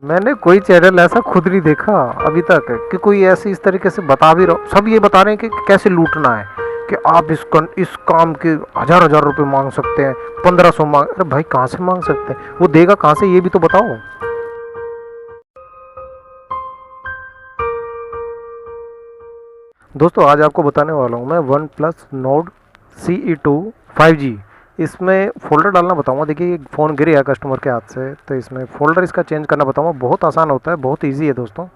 मैंने कोई चैनल ऐसा खुद नहीं देखा अभी तक कि कोई ऐसे इस तरीके से बता भी रहा। सब ये बता रहे हैं कि कैसे लूटना है, कि आप इस काम के हजार हजार रुपए मांग सकते हैं, 1500 मांग। अरे भाई कहाँ से मांग सकते हैं, वो देगा कहाँ से, ये भी तो बताओ। दोस्तों आज आपको बताने वाला हूँ मैं one plus node CE2 5G। इसमें फ़ोल्डर डालना बताऊंगा। देखिए फ़ोन गिर गया कस्टमर के हाथ से, तो इसमें फ़ोल्डर इसका चेंज करना बताऊंगा। बहुत आसान होता है, बहुत इजी है दोस्तों।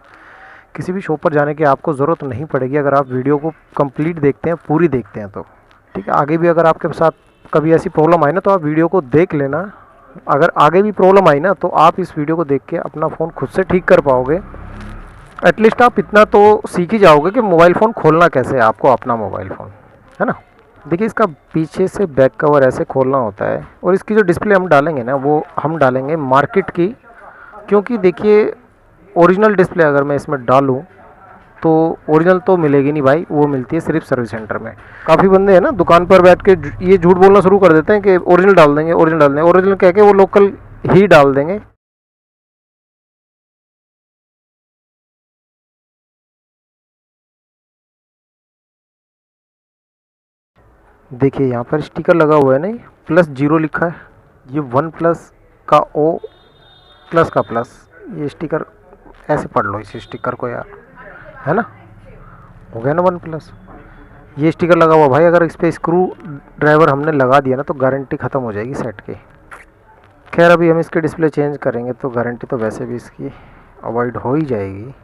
किसी भी शॉप पर जाने की आपको ज़रूरत नहीं पड़ेगी अगर आप वीडियो को कंप्लीट देखते हैं, पूरी देखते हैं तो। ठीक है, आगे भी अगर आपके साथ कभी ऐसी प्रॉब्लम आई ना तो आप वीडियो को देख लेना। अगर आगे भी प्रॉब्लम आई ना तो आप इस वीडियो को देख के अपना फ़ोन खुद से ठीक कर पाओगे। एटलीस्ट आप इतना तो सीख ही जाओगे कि मोबाइल फ़ोन खोलना कैसे है आपको, अपना मोबाइल फ़ोन, है ना। देखिए इसका पीछे से बैक कवर ऐसे खोलना होता है, और इसकी जो डिस्प्ले हम डालेंगे ना वो हम डालेंगे मार्केट की। क्योंकि देखिए ओरिजिनल डिस्प्ले अगर मैं इसमें डालूँ तो ओरिजिनल तो मिलेगी नहीं भाई, वो मिलती है सिर्फ सर्विस सेंटर में। काफ़ी बंदे हैं ना दुकान पर बैठ के ये झूठ बोलना शुरू कर देते हैं कि ओरिजिनल डाल देंगे, ओरिजिनल डाल देंगे, ओरिजिनल कह के वो लोकल ही डाल देंगे। देखिए यहाँ पर स्टिकर लगा हुआ है, नहीं +0 लिखा है, ये वन प्लस का ओ प्लस का प्लस, ये स्टिकर ऐसे पढ़ लो इस स्टिकर को यार, है ना। हो गया ना वन प्लस, ये स्टिकर लगा हुआ भाई। अगर इस पर स्क्रू ड्राइवर हमने लगा दिया ना तो गारंटी ख़त्म हो जाएगी सेट की। खैर अभी हम इसके डिस्प्ले चेंज करेंगे तो गारंटी तो वैसे भी इसकी अवॉइड हो ही जाएगी।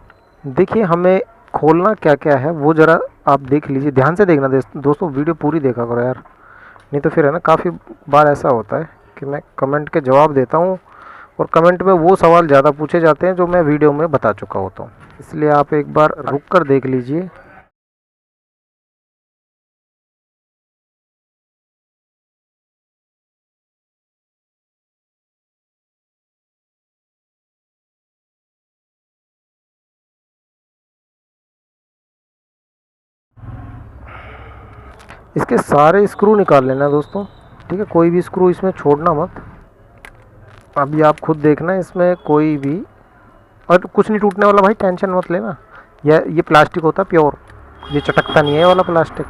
देखिए हमें खोलना क्या क्या है वो ज़रा आप देख लीजिए, ध्यान से देखना दोस्तों, वीडियो पूरी देखा करो यार, नहीं तो फिर है ना काफ़ी बार ऐसा होता है कि मैं कमेंट के जवाब देता हूँ और कमेंट में वो सवाल ज़्यादा पूछे जाते हैं जो मैं वीडियो में बता चुका होता हूँ। इसलिए आप एक बार रुक कर देख लीजिए। इसके सारे स्क्रू निकाल लेना दोस्तों, ठीक है, कोई भी स्क्रू इसमें छोड़ना मत। अभी आप खुद देखना इसमें कोई भी, और कुछ नहीं टूटने वाला भाई, टेंशन मत लेना। ये प्लास्टिक होता है प्योर, ये चटकता नहीं है वाला प्लास्टिक।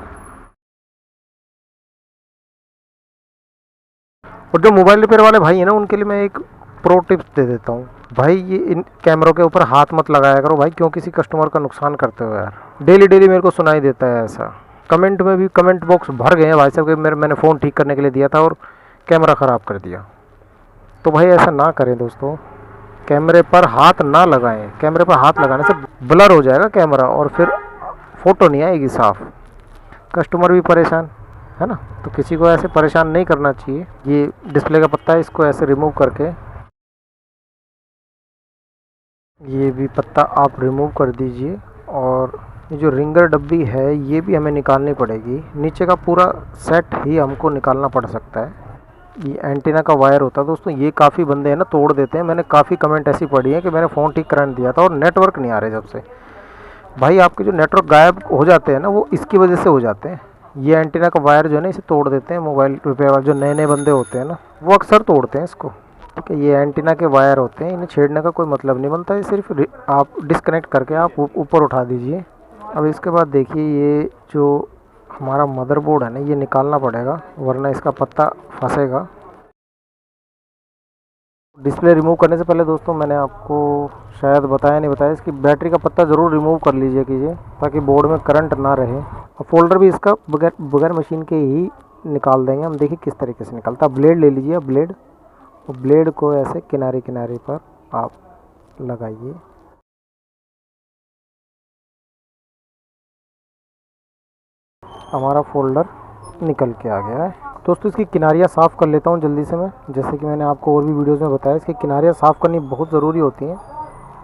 और जो मोबाइल रिपेयर वाले भाई हैं ना उनके लिए मैं एक प्रो टिप्स दे देता हूँ भाई, ये इन कैमरों के ऊपर हाथ मत लगाया करो भाई, क्यों किसी कस्टमर का नुकसान करते हो यार। डेली डेली मेरे को सुनाई देता है ऐसा, कमेंट में भी कमेंट बॉक्स भर गए हैं भाई साहब के मैंने फ़ोन ठीक करने के लिए दिया था और कैमरा ख़राब कर दिया। तो भाई ऐसा ना करें दोस्तों, कैमरे पर हाथ ना लगाएं। कैमरे पर हाथ लगाने से ब्लर हो जाएगा कैमरा और फिर फ़ोटो नहीं आएगी साफ़, कस्टमर भी परेशान, है ना। तो किसी को ऐसे परेशान नहीं करना चाहिए। ये डिस्प्ले का पत्ता है, इसको ऐसे रिमूव करके, ये भी पत्ता आप रिमूव कर दीजिए। और ये जो रिंगर डब्बी है ये भी हमें निकालनी पड़ेगी, नीचे का पूरा सेट ही हमको निकालना पड़ सकता है। ये एंटीना का वायर होता है दोस्तों, ये काफ़ी बंदे हैं ना तोड़ देते हैं। मैंने काफ़ी कमेंट ऐसी पढ़ी है कि मैंने फ़ोन ठीक कराने दिया था और नेटवर्क नहीं आ रहे जब से। भाई आपके जो नेटवर्क गायब हो जाते हैं ना वो इसकी वजह से हो जाते हैं। ये एंटीना का वायर जो है ना इसे तोड़ देते हैं मोबाइल रिपेयर वाले, जो नए नए बंदे होते हैं ना वो अक्सर तोड़ते हैं इसको। ठीक है, ये एंटीना के वायर होते हैं, इन्हें छेड़ने का कोई मतलब नहीं बनता है, सिर्फ आप डिस्कनेक्ट करके आप ऊपर उठा दीजिए। अब इसके बाद देखिए ये जो हमारा मदरबोर्ड है ना ये निकालना पड़ेगा वरना इसका पत्ता फंसेगा। डिस्प्ले रिमूव करने से पहले दोस्तों मैंने आपको शायद बताया नहीं बताया, इसकी बैटरी का पत्ता ज़रूर रिमूव कर लीजिए कीजिए ताकि बोर्ड में करंट ना रहे। और फोल्डर भी इसका बगैर बगैर मशीन के ही निकाल देंगे हम। देखिए किस तरीके से निकलता है। ब्लेड ले लीजिए, ब्लेड, और ब्लेड को ऐसे किनारे किनारे पर आप लगाइए। हमारा फोल्डर निकल के आ गया है दोस्तों। इसकी किनारियाँ साफ़ कर लेता हूँ जल्दी से मैं, जैसे कि मैंने आपको और भी वीडियोस में बताया, इसकी किनारियाँ साफ़ करनी बहुत ज़रूरी होती हैं।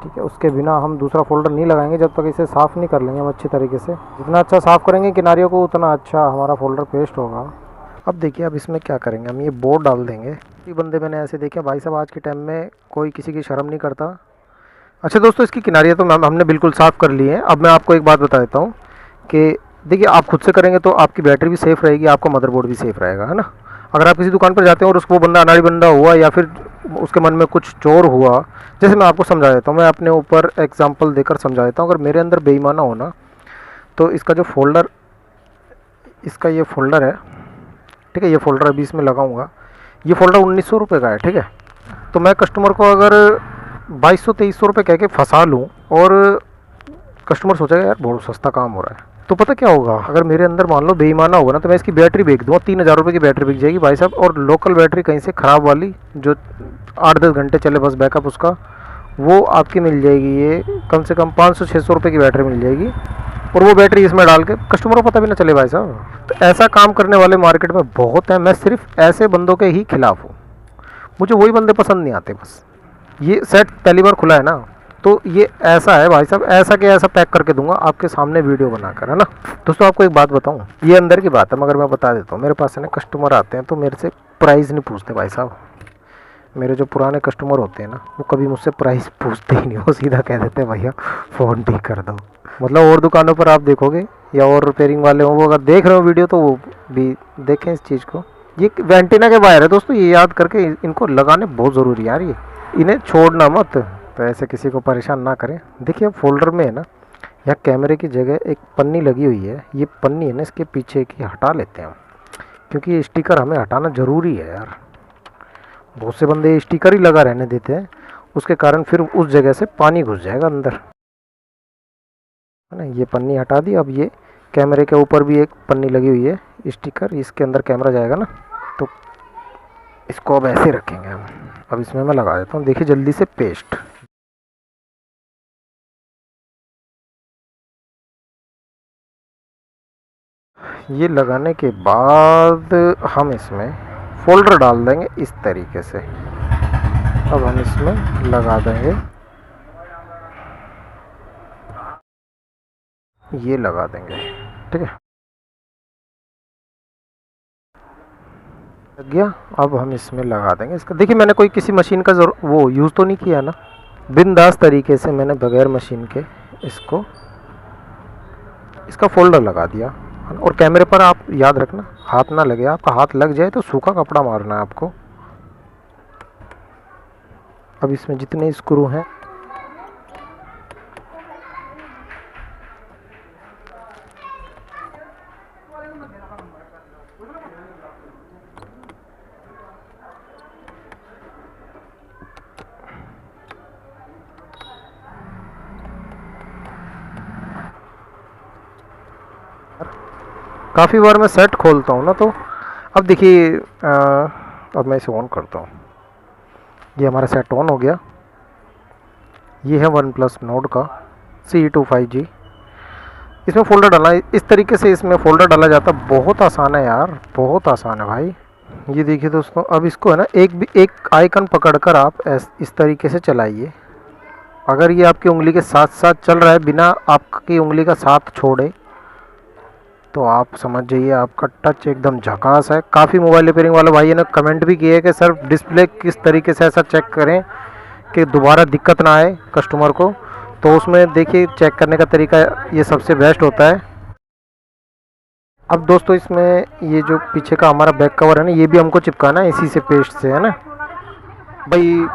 ठीक है, उसके बिना हम दूसरा फोल्डर नहीं लगाएंगे जब तक इसे साफ़ नहीं कर लेंगे हम अच्छी तरीके से। जितना अच्छा साफ़ करेंगे किनारियों को उतना अच्छा हमारा फोल्डर पेस्ट होगा। अब देखिए अब इसमें क्या करेंगे, हम ये बोर्ड डाल देंगे। ये बंदे मैंने ऐसे देखे भाई साहब, आज के टाइम में कोई किसी की शर्म नहीं करता। अच्छा दोस्तों, इसकी किनारियाँ तो हमने बिल्कुल साफ़ कर ली हैं। अब मैं आपको एक बात बता देता हूँ कि देखिए आप खुद से करेंगे तो आपकी बैटरी भी सेफ़ रहेगी, आपका मदरबोर्ड भी सेफ़ रहेगा, है ना। अगर आप किसी दुकान पर जाते हैं और उसको बंदा अनाड़ी बंदा हुआ या फिर उसके मन में कुछ चोर हुआ, जैसे मैं आपको समझा देता हूँ, मैं अपने ऊपर एग्जांपल देकर समझा देता हूँ। अगर मेरे अंदर बेईमाना हो ना, तो इसका जो फोल्डर, इसका ये फोल्डर है, ठीक है, ये फोल्डर अभी इसमें लगाऊंगा। ये फोल्डर 1900 रुपये का है, ठीक है। तो मैं कस्टमर को अगर 2200-2300 रुपये कह के फंसा लूँ, और कस्टमर सोचेगा यार बहुत सस्ता काम हो रहा है, तो पता क्या होगा, अगर मेरे अंदर मान लो बेईमाना होगा ना, तो मैं इसकी बैटरी बेच दूँगा, 3000 रुपये की बैटरी बिक जाएगी भाई साहब। और लोकल बैटरी कहीं से ख़राब वाली जो 8-10 घंटे चले बस बैकअप उसका, वो आपकी मिल जाएगी। ये कम से कम 500-600 रुपये की बैटरी मिल जाएगी, और वो बैटरी इसमें डाल के कस्टमर को पता भी ना चले भाई साहब। तो ऐसा काम करने वाले मार्केट में बहुत है। मैं सिर्फ ऐसे बंदों के ही खिलाफ हूँ, मुझे वही बंदे पसंद नहीं आते बस। ये सेट पहली बार खुला है ना, तो ये ऐसा है भाई साहब, ऐसा के ऐसा पैक करके दूंगा आपके सामने वीडियो बनाकर, है ना। दोस्तों आपको एक बात बताऊं, ये अंदर की बात है मगर मैं बता देता हूँ। मेरे पास है ना कस्टमर आते हैं तो मेरे से प्राइस नहीं पूछते भाई साहब। मेरे जो पुराने कस्टमर होते हैं ना, वो कभी मुझसे प्राइस पूछते ही नहीं, वो सीधा कह देते हैं भैया फ़ोन ठीक कर दो। मतलब और दुकानों पर आप देखोगे, या और रिपेयरिंग वाले हों, वो अगर देख रहे हो वीडियो तो वो भी देखें इस चीज़ को। ये वेंटिना के वायर है दोस्तों, ये याद करके इनको लगाने बहुत ज़रूरी है यार। ये इन्हें छोड़ना मत, तो ऐसे किसी को परेशान ना करें। देखिए फोल्डर में है ना, यहाँ कैमरे की जगह एक पन्नी लगी हुई है। ये पन्नी है ना, इसके पीछे की हटा लेते हैं हम, क्योंकि ये स्टिकर हमें हटाना ज़रूरी है यार। बहुत से बंदे स्टिकर ही लगा रहने देते हैं, उसके कारण फिर उस जगह से पानी घुस जाएगा अंदर, है ना। ये पन्नी हटा दी। अब ये कैमरे के ऊपर भी एक पन्नी लगी हुई है स्टिकर, इसके अंदर कैमरा जाएगा ना, तो इसको अब ऐसे रखेंगे हम। अब इसमें मैं लगा देता हूँ, देखिए जल्दी से पेस्ट। ये लगाने के बाद हम इसमें फोल्डर डाल देंगे इस तरीके से। अब हम इसमें लगा देंगे, ये लगा देंगे, ठीक है, लग गया। अब हम इसमें लगा देंगे इसका। देखिए मैंने कोई किसी मशीन का वो यूज़ तो नहीं किया ना, बिंदास तरीके से मैंने बगैर मशीन के इसको, इसका फोल्डर लगा दिया। और कैमरे पर आप याद रखना हाथ ना लगे, आपका हाथ लग जाए तो सूखा कपड़ा मारना है आपको। अब इसमें जितने स्क्रू हैं काफ़ी बार मैं सेट खोलता हूँ ना, तो अब देखिए अब मैं इसे ऑन करता हूँ। ये हमारा सेट ऑन हो गया। ये है वन प्लस नोड का CE2 5G। इसमें फ़ोल्डर डालना है इस तरीके से, इसमें फ़ोल्डर डाला जाता है। बहुत आसान है यार, बहुत आसान है भाई। ये देखिए दोस्तों, अब इसको है ना एक आइकन पकड़कर आप इस तरीके से चलाइए। अगर ये आपकी उंगली के साथ साथ चल रहा है बिना आपकी उंगली का साथ छोड़े, तो आप समझ जाइए आपका टच एकदम झकास है। काफ़ी मोबाइल रिपेयरिंग वाले भाई ने कमेंट भी किए कि सर डिस्प्ले किस तरीके से ऐसा चेक करें कि दोबारा दिक्कत ना आए कस्टमर को। तो उसमें देखिए चेक करने का तरीका ये सबसे बेस्ट होता है। अब दोस्तों इसमें ये जो पीछे का हमारा बैक कवर है ना, ये भी हमको चिपकाना है इसी से, पेस्ट से, है ना भाई।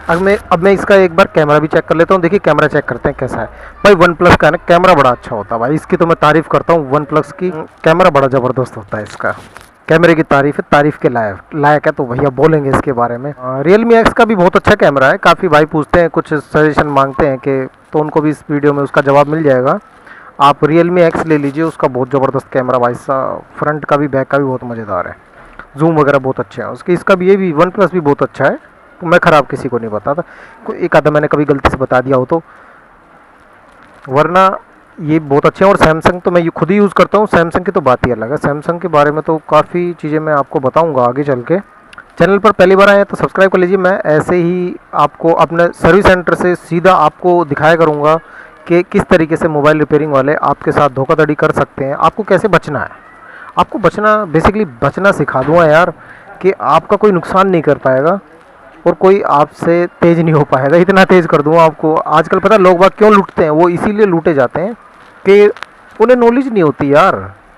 अब मैं इसका एक बार कैमरा भी चेक कर लेता हूँ। देखिए कैमरा चेक करते हैं कैसा है भाई। वन प्लस का है ना कैमरा बड़ा अच्छा होता है भाई, इसकी तो मैं तारीफ़ करता हूँ। वन प्लस की कैमरा बड़ा ज़बरदस्त होता है इसका। कैमरे की तारीफ़ है, तारीफ़ के लायक है, तो भैया बोलेंगे इसके बारे में। Realme X का भी बहुत अच्छा कैमरा है। काफ़ी भाई पूछते हैं, कुछ सजेशन मांगते हैं कि, तो उनको भी इस वीडियो में उसका जवाब मिल जाएगा। आप Realme X ले लीजिए, उसका बहुत ज़बरदस्त कैमरा भाई साहब। फ्रंट का भी बैक का भी बहुत मज़ेदार है, जूम वगैरह बहुत अच्छा है उसकी। इसका भी, ये भी वन प्लस भी बहुत अच्छा है। तो मैं ख़राब किसी को नहीं बताता, एक आधा मैंने कभी गलती से बता दिया हो तो, वरना ये बहुत अच्छे हैं। और सैमसंग तो मैं खुद ही यूज़ करता हूँ, सैमसंग की तो बात ही अलग है। सैमसंग के बारे में तो काफ़ी चीज़ें मैं आपको बताऊँगा आगे चल के। चैनल पर पहली बार आए तो सब्सक्राइब कर लीजिए। मैं ऐसे ही आपको अपने सर्विस सेंटर से सीधा आपको दिखाया करूँगा कि किस तरीके से मोबाइल रिपेयरिंग वाले आपके साथ धोखाधड़ी कर सकते हैं, आपको कैसे बचना है। आपको बचना, बेसिकली बचना सिखा दूंगा यार, कि आपका कोई नुकसान नहीं कर पाएगा और कोई आपसे तेज़ नहीं हो पाएगा, इतना तेज़ कर दूंगा आपको। आजकल पता है लोग बाग क्यों लूटते हैं, वो इसीलिए लूटे जाते हैं कि उन्हें नॉलेज नहीं होती यार,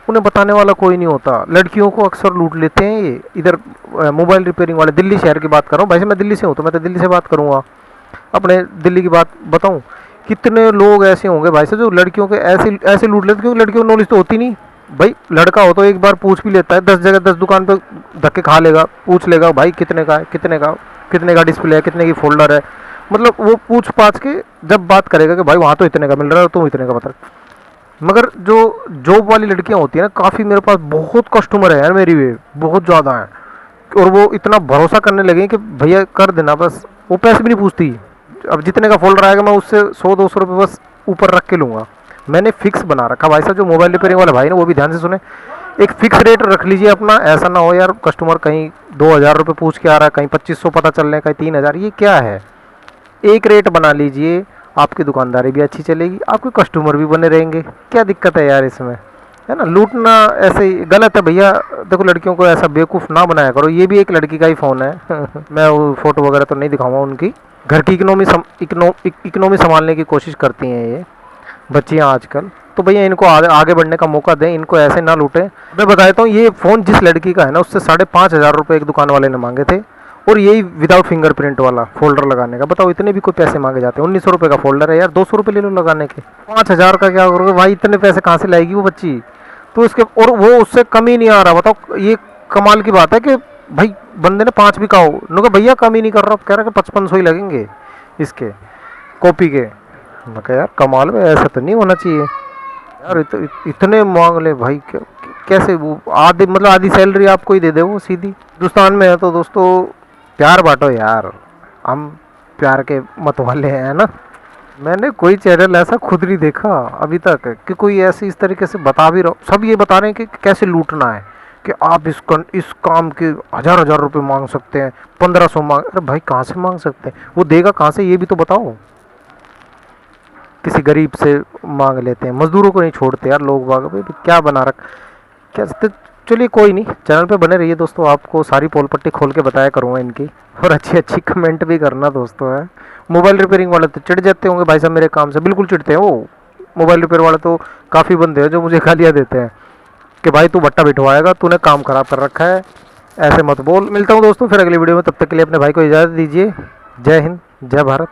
उन्हें बताने वाला कोई नहीं होता। लड़कियों को अक्सर लूट लेते हैं ये इधर। मोबाइल रिपेयरिंग वाले, दिल्ली शहर की बात कर रहा हूँ भाई साहब, मैं दिल्ली से हूँ तो मैं तो दिल्ली से बात करूँगा। अपने दिल्ली की बात बताऊँ, कितने लोग ऐसे होंगे भाई साहब जो लड़कियों के ऐसे ऐसे लूट लेते, क्योंकि लड़कियों को नॉलेज तो होती नहीं। भाई लड़का हो तो एक बार पूछ भी लेता है, 10 जगह 10 दुकान पे धक्के खा लेगा, पूछ लेगा भाई कितने का है, कितने का डिस्प्ले है, कितने की फोल्डर है, मतलब वो पूछ पाछ के जब बात करेगा कि भाई वहाँ तो इतने का मिल रहा है, तुम इतने का बता। मगर जो जॉब वाली लड़कियाँ होती हैं ना, काफ़ी मेरे पास बहुत कस्टमर है यार, मेरी भी बहुत ज़्यादा है, और वो इतना भरोसा करने लगे कि भैया कर देना बस, वो पैसे भी नहीं पूछती। अब जितने का फोल्डर आएगा मैं उससे 100-200 रुपये बस ऊपर रख के लूँगा। मैंने फिक्स बना रखा भाई साहब, जो मोबाइल रिपेयरिंग वाले भाई ना वो भी ध्यान से सुने, एक फिक्स रेट रख लीजिए अपना। ऐसा ना हो यार कस्टमर कहीं 2,000 रुपये पूछ के आ रहा है, कहीं 2500 पता चल रहे हैं, कहीं 3,000, ये क्या है। एक रेट बना लीजिए, आपकी दुकानदारी भी अच्छी चलेगी, आपके कस्टमर भी बने रहेंगे। क्या दिक्कत है यार इसमें, है ना। लूटना ऐसे ही गलत है भैया। देखो लड़कियों को ऐसा बेवकूफ़ ना बनाया करो। ये भी एक लड़की का ही फ़ोन है मैं वो फ़ोटो वगैरह तो नहीं दिखाऊंगा उनकी। घर की इकोनॉमी संभालने की कोशिश करती हैं ये बच्चियाँ आजकल, तो भैया इनको आगे बढ़ने का मौका दें, इनको ऐसे ना लूटें। मैं बताता हूँ, ये फ़ोन जिस लड़की का है ना, उससे 5,500 रुपये एक दुकान वाले ने मांगे थे, और यही विदाउट फिंगरप्रिंट वाला फोल्डर लगाने का। बताओ इतने भी कोई पैसे मांगे जाते हैं। 1,900 रुपये का फोल्डर है यार, 200 रुपये ले लो लगाने के, 5,000 का क्या करोगे भाई, इतने पैसे कहाँ से लाएगी वो बच्ची। तो इसके, और वो उससे कम ही नहीं आ रहा। बताओ ये कमाल की बात है कि भाई बंदे ने 5 भी कहा हो, उन्होंने भैया कम ही नहीं कर रहा, कह रहा कि 5500 ही लगेंगे इसके कॉपी के। मैं कहा यार कमाल है, ऐसा तो नहीं होना चाहिए यार, इतने मांग ले भाई। कैसे वो आधी, मतलब आधी सैलरी आपको ही दे दे वो सीधी। हिंदुस्तान में है तो दोस्तों प्यार बांटो यार, हम प्यार के मत वाले हैं ना। मैंने कोई चैनल ऐसा खुद नहीं देखा अभी तक कि कोई ऐसे इस तरीके से बता भी रहा। सब ये बता रहे हैं कि कैसे लूटना है, कि आप इस काम के 1,000 रुपये मांग सकते हैं, 1,500 मांग। अरे भाई कहाँ से मांग सकते हैं, वो देगा कहाँ से, ये भी तो बताओ। किसी गरीब से मांग लेते हैं, मजदूरों को नहीं छोड़ते यार लोग बाग। भाई क्या बना रख, क्या। चलिए कोई नहीं, चैनल पे बने रहिए दोस्तों, आपको सारी पोल पट्टी खोल के बताया करूँगा इनकी, और अच्छी अच्छी कमेंट भी करना दोस्तों है। मोबाइल रिपेयरिंग वाले तो चिढ़ जाते होंगे भाई साहब मेरे काम से, बिल्कुल चिढ़ते हैं वो मोबाइल रिपेयर वाले तो। काफ़ी बंदे हैं जो मुझे गालियाँ देते हैं कि भाई तू बट्टा बिठवाएगा, तूने काम ख़राब कर रखा है, ऐसे मत बोल। मिलता हूँ दोस्तों फिर अगली वीडियो में, तब तक के लिए अपने भाई को इजाज़त दीजिए। जय हिंद, जय भारत।